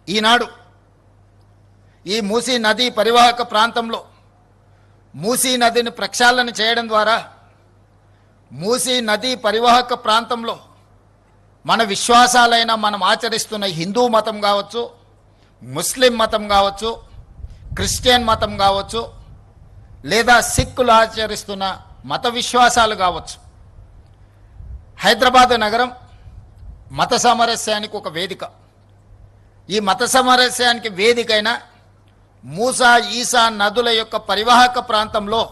ఈనాడు ఈ మూసీ నదీ పరివాహక ప్రాంతంలో మూసీ నదిని ప్రక్షాళన చేయడం ద్వారా మూసీ నదీ పరివాహక ప్రాంతంలో మన విశ్వాసాలైన మనం ఆచరిస్తున్న హిందూ మతం కావచ్చు, ముస్లిం మతం కావచ్చు, క్రిస్టియన్ మతం కావచ్చు, లేదా సిక్కులు ఆచరిస్తున్న మత విశ్వాసాలు కావచ్చు, హైదరాబాద్ నగరం మత సామరస్యానికి ఒక వేదిక. ఈ మత సామరస్యానికి వేదికైన మూసా ఈసా నదుల యొక్క పరివాహక ప్రాంతంలో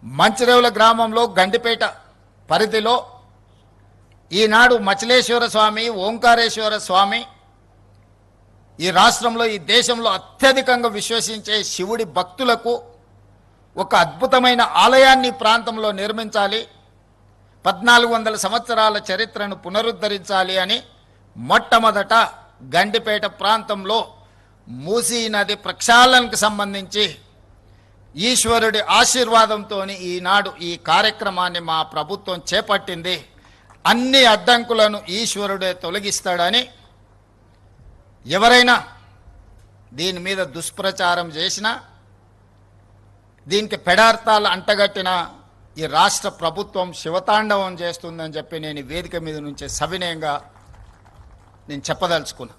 మంచిరేవుల గ్రామంలో గండిపేట పరిధిలో ఈనాడు మచిలేశ్వర స్వామి, ఓంకారేశ్వర స్వామి ఈ రాష్ట్రంలో, ఈ దేశంలో అత్యధికంగా విశ్వసించే శివుడి భక్తులకు ఒక అద్భుతమైన ఆలయాన్ని ప్రాంతంలో నిర్మించాలి, 1400 సంవత్సరాల చరిత్రను పునరుద్ధరించాలి అని మొట్టమొదట గండిపేట ప్రాంతంలో మూసీ నది ప్రక్షాళనకు సంబంధించి ఈశ్వరుడి ఆశీర్వాదంతో ఈనాడు ఈ కార్యక్రమాన్ని మా ప్రభుత్వం చేపట్టింది. అన్ని అడ్డంకులను ఈశ్వరుడే తొలగిస్తాడని ఎవరైనా దీని మీద దుష్ప్రచారం చేసినా, దీనికి పెడార్థాలు అంటగట్టిన ఈ రాష్ట్ర ప్రభుత్వం శివతాండవం చేస్తుందని చెప్పి నేను ఈ వేదిక మీద నుంచి సవినయంగా నేను చెప్పదలుచుకున్నా.